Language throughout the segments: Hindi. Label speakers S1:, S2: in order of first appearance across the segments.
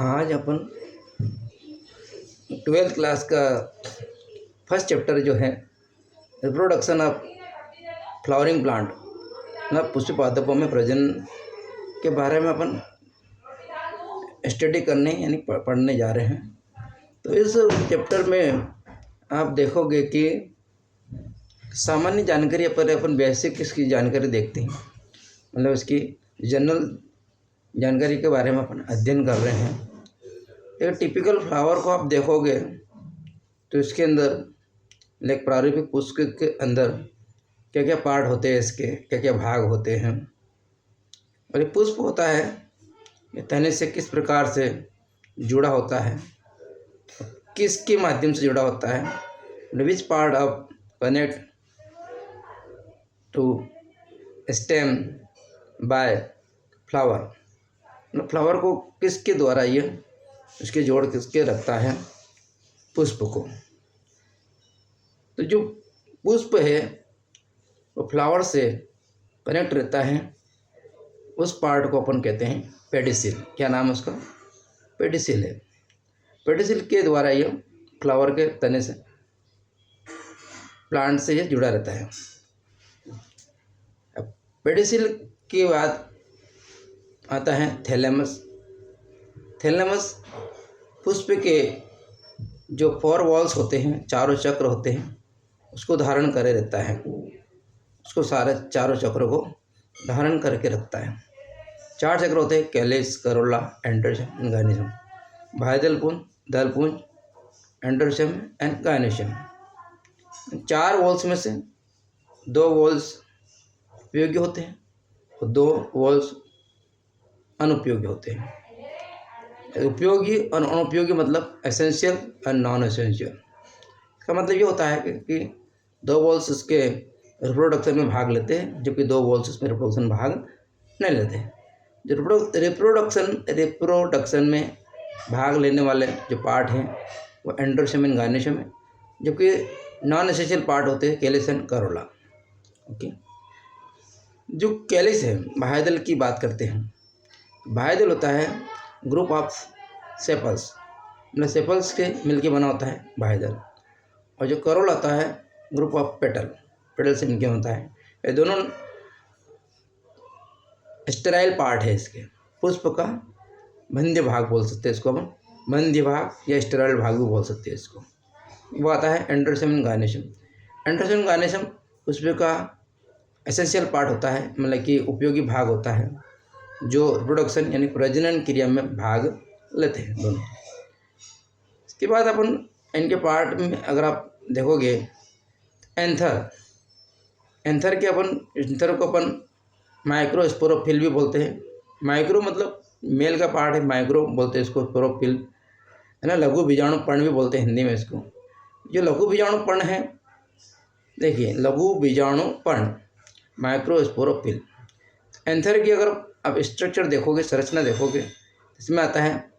S1: आज अपन 12th क्लास का फर्स्ट चैप्टर जो है रिप्रोडक्शन ऑफ फ्लावरिंग प्लांट मतलब पुष्प पादपों में प्रजनन के बारे में अपन स्टडी करने यानी पढ़ने जा रहे हैं। तो इस चैप्टर में आप देखोगे कि सामान्य जानकारी पर अपन बेसिक इसकी जानकारी देखते हैं, मतलब इसकी जनरल जानकारी के बारे में अपन अध्ययन कर रहे हैं। एक टिपिकल फ्लावर को आप देखोगे तो इसके अंदर एक प्रारूपिक पुष्प के अंदर क्या क्या पार्ट होते हैं, इसके क्या क्या भाग होते हैं। और ये पुष्प होता है ये तने से किस प्रकार से जुड़ा होता है, किसके माध्यम से जुड़ा होता है, which part of connect to stem by flower, flower को किसके द्वारा ये इसके जोड़ किसके रखता है पुष्प को। तो जो पुष्प है वो फ्लावर से कनेक्ट रहता है, उस पार्ट को अपन कहते हैं पेडिसिल। क्या नाम है उसका? पेडिसिल है। पेडिसिल के द्वारा ये फ्लावर के तने से प्लांट से ये जुड़ा रहता है। अब पेडिसिल के बाद आता है थैलेमस। थैलेमस पुष्प के जो 4 वॉल्स होते हैं, चारों चक्र होते हैं, उसको धारण करे रहता है, उसको सारे चारों चक्रों को धारण करके रखता है। 4 चक्र होते हैं, कैलिस, करोला, एंडरशम, गायनेशियम। बाह्यदलपुंज, दलपुंज, एंडरशम एंड गायनेशियम। 4 वॉल्स में से 2 वॉल्स उपयोगी होते हैं और 2 वॉल्स अनुपयोगी होते हैं। उपयोगी और अनुपयोगी मतलब एसेंशियल और नॉन एसेंशियल। इसका मतलब ये होता है कि 2 वॉल्स इसके रिप्रोडक्शन में भाग लेते हैं, जबकि 2 वॉल्स इसमें रिप्रोडक्शन भाग नहीं लेते हैं। जो रिप्रोडक्शन में भाग लेने वाले जो पार्ट हैं वो एंडोशम एंड गायनेशियम है, जबकि नॉन एसेंशियल पार्ट होते हैं कैलिस एंड करोला। ओके, जो कैलिस है, बाह्यदल की बात करते हैं। बाह्यदल होता है ग्रुप ऑफ सेपल्स, मतलब सेपल्स के मिलके बना होता है बाह्यदल। और जो करोल होता है ग्रुप ऑफ पेटल, पेटल से मिलके होता है। ये दोनों स्टेराइल पार्ट है इसके। पुष्प का बंध्य भाग बोल सकते हैं इसको अपन, बंध्य भाग या स्टेराइल भाग भी बोल सकते हैं इसको। वो आता है एंडोशम एंड गायनेशियम। एंडोशम एंड गायनेशियम पुष्प का एसेंशियल पार्ट होता है, मतलब कि उपयोगी भाग होता है, जो रिप्रोडक्शन यानी प्रजनन क्रिया में भाग लेते हैं दोनों। इसके बाद अपन इनके पार्ट में अगर आप देखोगे एंथर को अपन माइक्रोस्पोरोफिल भी बोलते हैं। माइक्रो मतलब मेल का पार्ट है, माइक्रो बोलते हैं इसको, स्पोरोफिल है ना, लघु बीजाणु पर्ण भी बोलते हैं हिंदी में इसको। जो लघु बीजाणु पर्ण है, देखिए लघु बीजाणु पर्ण माइक्रोस्पोरोफिल। एंथर की अगर आप स्ट्रक्चर देखोगे, संरचना देखोगे, इसमें आता है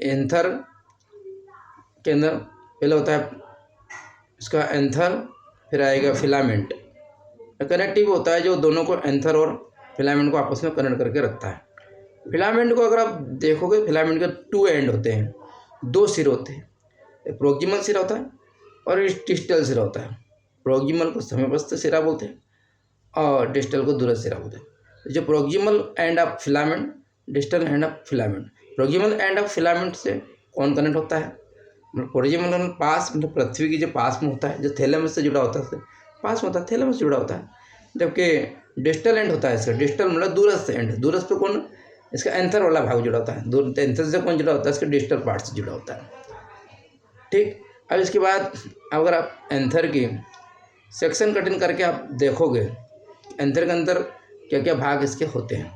S1: एंथर के अंदर पहले होता है इसका एंथर, फिर आएगा फिलामेंट। कनेक्टिव होता है जो दोनों को, एंथर और फिलामेंट को आपस में कनेक्ट करके रखता है। फिलामेंट को अगर आप देखोगे, फिलामेंट के 2 एंड होते हैं, 2 सिर होते हैं। एक प्रोक्सिमल सिरा होता है और डिस्टल सिरा होता है। प्रोक्सिमल को समीपस्थ सिरा बोलते हैं और डिस्टल को दूरस्थ सिरा बोलते हैं। जो proximal end of filament, distal end of filament. Proximal end of filament से कौन कनेक्ट होता है? प्रोक्सिमल पास मतलब पृथ्वी की जो पास में होता है, जो थैलेमस से जुड़ा होता है, पास में होता है, थैलेमस से जुड़ा होता है। जबकि डिस्टल एंड होता है इसका, डिस्टल मतलब दूरस्थ एंड। दूरस्थ पे कौन? इसका एंथर वाला भाग जुड़ा होता है। दूर एंथर से कौन जुड़ा होता है? इसका डिस्टल पार्ट से जुड़ा होता है। ठीक, अब इसके बाद अगर आप एंथर की सेक्शन कटिंग करके आप देखोगे, एंथर के अंदर क्या क्या भाग इसके होते हैं,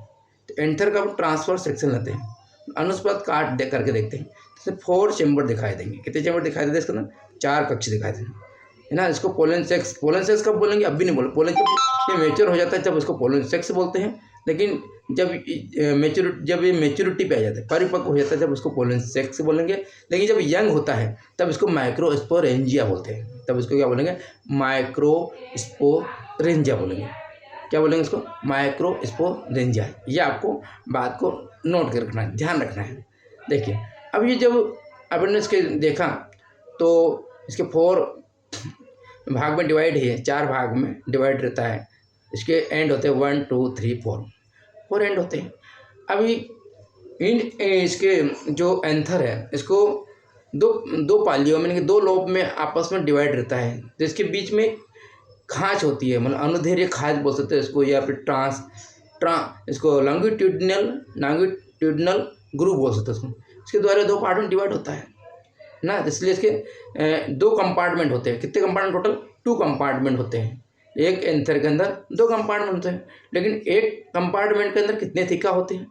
S1: तो एंथर का ट्रांसफर सेक्शन लेते हैं, अनुस्पर्ध काट दे करके देखते हैं, जैसे 4 चैम्बर दिखाई देंगे। कितने चैम्बर दिखाई देते हैं इसके अंदर? 4 कक्ष दिखाई देंगे, है ना। इसको पोलन सेक्स कब बोलेंगे? अब भी नहीं बोले। पोलन जब ये मैच्योर हो जाता है तब इसको पोलन सेक्स बोलते हैं, लेकिन जब ये मेच्योरिटी पे आ जाता है, परिपक्व हो जाता है, जब उसको पोलन सेक्स बोलेंगे। लेकिन जब यंग होता है तब इसको माइक्रोस्पोरेंजिया बोलते हैं, तब इसको क्या बोलेंगे? माइक्रोस्पोरेंजिया बोलेंगे। क्या बोलेंगे इसको, माइक्रोस्पोरेंजिया। ये आपको बात को नोट कर रखना है, ध्यान रखना है। देखिए अब ये जब अपन ने इसके देखा तो इसके 4 भाग में डिवाइड है, 4 भाग में डिवाइड रहता है। इसके एंड होते हैं 1 2 3 4 एंड होते हैं। अभी इसके जो एंथर है इसको दो पालियों में, 2 लोब में आपस में डिवाइड रहता है। तो इसके बीच में खांच होती है, मतलब अनुदैर्घ्य खांच बोल सकते हैं इसको, या फिर इसको लॉन्गिट्यूडिनल ग्रुप बोल सकते हैं इसको। इसके द्वारा 2 पार्ट में डिवाइड होता है ना, इसलिए इसके 2 कंपार्टमेंट होते हैं। कितने कंपार्टमेंट टोटल, 2 कंपार्टमेंट होते हैं। एक एंथर के अंदर 2 कंपार्टमेंट होते हैं, लेकिन एक कंपार्टमेंट के अंदर कितने थीका होते हैं।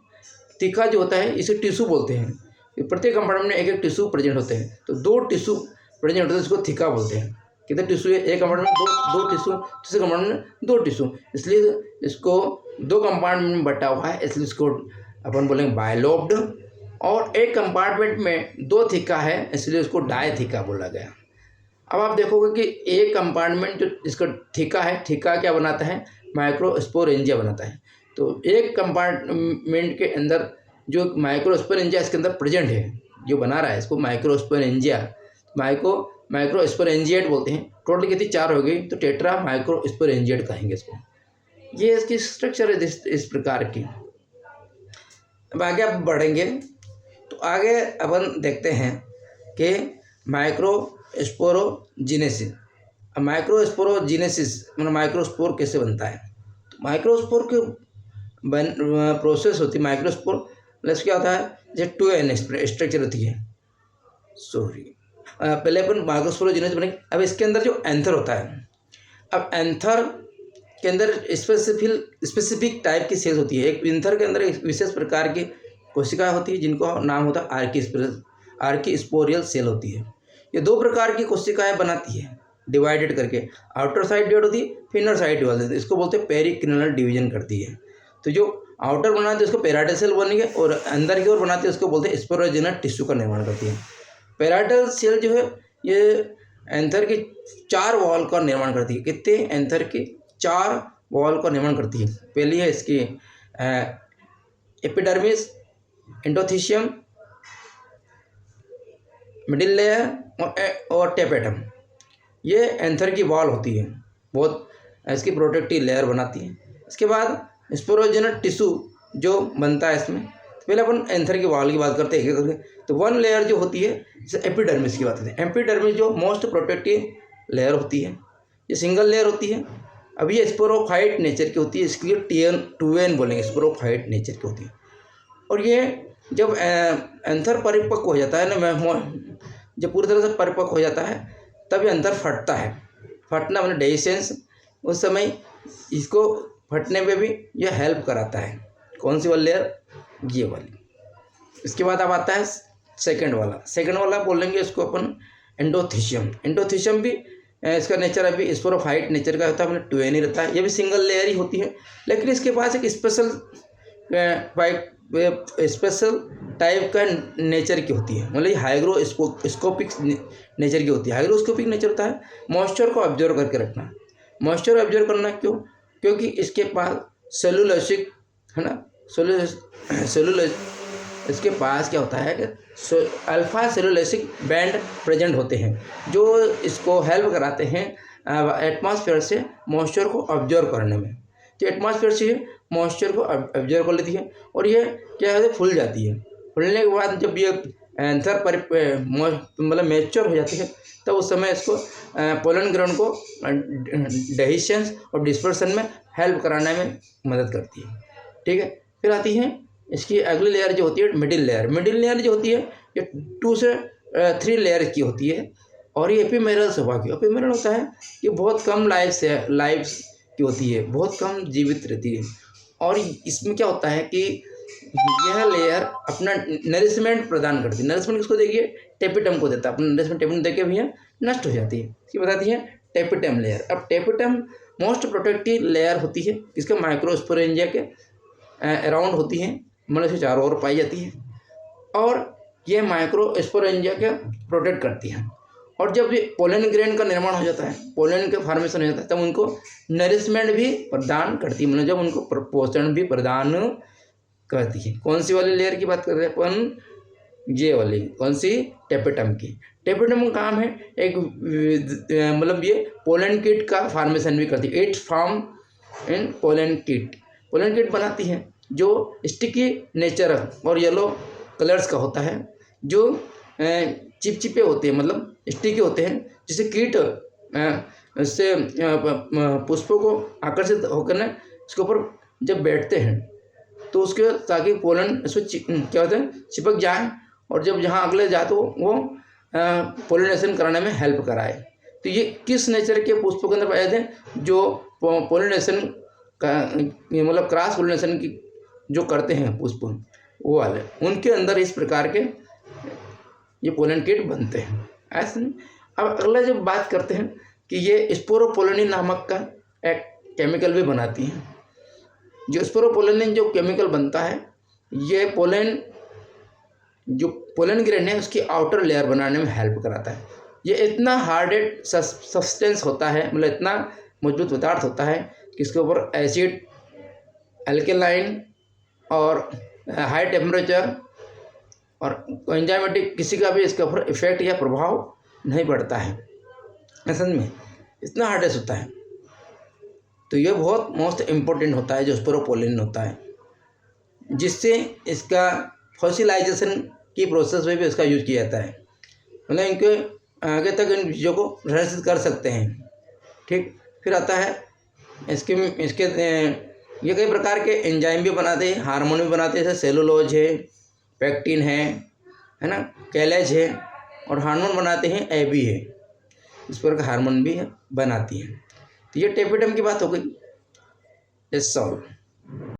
S1: थीका जो होता है इसे टिश्यू बोलते हैं। प्रत्येक कंपार्टमेंट में एक टिश्यू प्रेजेंट होते हैं, तो 2 टिश्यू प्रेजेंट होते हैं, इसको थीका बोलते हैं। कितने टिश्यू है, एक कंपार्टमेंट में 2 टिश्यू, दूसरे कंपार्टमेंट में 2 टिश्यू, इसलिए इसको 2 कंपार्टमेंट में बटा हुआ है, इसलिए इसको अपन बोलेंगे बायलोब्ड। और एक कंपार्टमेंट में 2 थीका है, इसलिए उसको डायथीका बोला गया। अब आप देखोगे कि एक कंपार्टमेंट जो इसका थीका है, थीका क्या बनाता है, माइक्रोस्पोरेंजिया बनाता है। तो एक कंपार्टमेंट के अंदर जो माइक्रोस्पोरेंजिया इसके अंदर प्रेजेंट है, जो बना रहा है इसको माइक्रोस्पोरेंजिया, माइक्रोस्पोरेंजिएट बोलते हैं। टोटल कितनी 4 हो गई, तो टेट्रा माइक्रोस्पोरेंजिएट कहेंगे इसको। ये इसकी स्ट्रक्चर है इस प्रकार की। अब आगे आप बढ़ेंगे तो आगे अपन देखते हैं कि माइक्रोस्पोरोजेनेसिस। अब माइक्रोस्पोरोजेनेसिस मतलब माइक्रोस्पोर कैसे बनता है। तो माइक्रोस्पोर की प्रोसेस होती है, माइक्रोस्पोर प्लस क्या होता है, जैसे 2n स्ट्रक्चर होती है। पहले अपन माइक्रोस्पोरोजेनेसिस बनेंगे। अब इसके अंदर जो एंथर होता है, अब एंथर के अंदर स्पेसिफिक टाइप की सेल्स होती है। एक एंथर के अंदर एक विशेष प्रकार की कोशिकाएं होती है जिनको नाम होता है आर्कीस्पोरियल सेल होती है। ये 2 प्रकार की कोशिकाएं बनाती है डिवाइडेड करके, आउटर साइड डिवाइड होती है, फिर इनर साइड डिवाइड होती है। इसको बोलते हैं पेरिक्लिनल डिवीजन करती है। तो जो आउटर बनाते हैं उसको पेराइटल सेल बनेंगे, और अंदर की ओर बनाते हैं उसको बोलते हैं स्पोरोजेनस टिश्यू का निर्माण करती है। पेराइटल सेल जो है ये एंथर की 4 वॉल का निर्माण करती है। कितने, एंथर की 4 वॉल का निर्माण करती है। पहली है इसकी एपिडर्मिस, एंडोथीशियम, मिडिल लेयर और टेपेटम। ये एंथर की वॉल होती है, बहुत इसकी प्रोटेक्टिव लेयर बनाती है। इसके बाद स्पोरोजेनस टिश्यू जो बनता है इसमें, तो पहले अपन एंथर की वॉल की बात करते हैं करके। तो 1 लेयर जो होती है जैसे एपिडर्मिस की बात करते हैं। एपिडर्मिस जो मोस्ट प्रोटेक्टिव लेयर होती है, ये सिंगल लेयर होती है। अब ये स्पोरोफाइट नेचर की होती है, इसके लिए 2n बोलेंगे, स्पोरोफाइट नेचर की होती है। और ये जब एंथर परिपक्व हो जाता है ना, जब पूरी तरह से परिपक्व हो जाता है तब ये एंथर फटता है। फटना मतलब डेhiscence, उस समय इसको फटने में भी यह हेल्प कराता है। कौन सी वाली लेयर, ये वाली। इसके बाद अब आता है सेकंड वाला बोलेंगे इसको अपन एंडोथीशियम। एंडोथीशियम भी इसका नेचर अभी स्पोरोफाइट नेचर का होता है, मतलब 2n ही रहता है। ये भी सिंगल लेयर ही होती है, लेकिन इसके पास एक स्पेशल टाइप का नेचर की होती है, मतलब हाइग्रोस्कोपिक नेचर की होती है। हाइग्रोस्कोपिक नेचर होता है मॉइस्चर को ऑब्जर्व करके रखना। मॉइस्चर ऑब्जर्व करना क्यों, क्योंकि इसके पास सेलुलोसिक है ना, सेलुलोज इसके पास क्या होता है कि अल्फा सेलुलोसिक बैंड प्रेजेंट होते हैं, जो इसको हेल्प कराते हैं एटमॉस्फेयर से मॉइस्चर को ऑब्जर्व करने में। तो एटमॉस्फेयर से मॉइस्चर को ऑब्जर्व कर लेती है, और ये क्या है, फूल जाती है। फूलने के बाद जब ये एंथर पर मतलब मैच्योर हो जाती है, तब उस समय इसको पोलन ग्रेन को डेhiscence और डिस्पर्सन में हेल्प कराने में मदद करती है। ठीक है, फिर आती है इसकी अगली लेयर जो होती है मिडिल लेयर जो होती है ये 2 से 3 लेयर की होती है, और ये एपिमेरल स्वभाव की। एपिमेरल होता है ये बहुत कम लाइफ की होती है, बहुत कम जीवित रहती है। और इसमें क्या होता है कि यह लेयर अपना नरिशमेंट प्रदान करती है। नरिशमेंट किसको देगी, टेपिटम को देता है। अपना नरिशमेंट टेपिटम देके भी है नष्ट हो जाती है। इसकी बताती है टेपिटम लेयर। अब टेपिटम मोस्ट प्रोटेक्टिव लेयर होती है, इसके माइक्रोस्पोरेंजिया के अराउंड होती है, मतलब से चारों ओर पाई जाती है, और ये माइक्रोस्पोरेंजिया के प्रोटेक्ट करती है। और जब ये पोलन ग्रेन का निर्माण हो जाता है, पोलन का फॉर्मेशन हो जाता है, तब उनको नरिशमेंट भी प्रदान करती है, मतलब जब उनको पोषण भी प्रदान करती है। कौन सी वाली लेयर की बात कर रहे हैं अपन? ये वाली। कौन सी? टेपेटम की। टेपेटम का काम है एक मतलब ये पोलन किट का फॉर्मेशन भी करती है। It form in pollen kit. Pollen kit बनाती है जो स्टिकी नेचर और येलो कलर्स का होता है, जो चिपचिपे होते हैं, मतलब स्टिकी होते हैं, जिससे कीट से पुष्पों को आकर्षित होकर ना इसके ऊपर जब बैठते हैं तो उसके ताकि पोलन इसमें क्या होता है, चिपक जाए, और जब जहाँ अगले जाए तो वो पोलिनेशन कराने में हेल्प कराए। तो ये किस नेचर के पुष्पों के अंदर पाए थे? जो पोलिनेशन का मतलब क्रॉस पोलिनेशन की जो करते हैं पुष्प, वो वाले, उनके अंदर इस प्रकार के ये पोलन किट बनते हैं। ऐसे अब अगला जब बात करते हैं कि ये स्पोरोपोलिन नामक का एक केमिकल भी बनाती हैं। जो स्पोरोपोलिन जो केमिकल बनता है, ये पोलन जो पोलन ग्रेन है उसकी आउटर लेयर बनाने में हेल्प कराता है। ये इतना हार्डेड सब्सटेंस होता है, मतलब इतना मजबूत पदार्थ होता है कि इसके ऊपर एसिड, एल्केलाइन और हाई टेम्परेचर और एंजाइमेटिक किसी का भी इसके ऊपर इफेक्ट या प्रभाव नहीं पड़ता है। असल में इतना हार्डेस्ट होता है। तो ये बहुत मोस्ट इम्पोर्टेंट होता है जो स्पोरोपोलिन होता है, जिससे इसका फॉसिलाइजेशन की प्रोसेस में भी इसका यूज किया जाता है, मतलब इनके आगे तक इन चीज़ों को संरक्षित कर सकते हैं। ठीक, फिर आता है इसके ये कई प्रकार के एंजाइम भी बनाते हैं, हार्मोन भी बनाते हैं, जैसे सेलुलोज है, पैक्टिन है ना, कैलेज है, और हार्मोन बनाते हैं एबी है, इस प्रकार का हार्मोन भी बनाती है। तो ये टेपेटम की बात हो गई। It's all.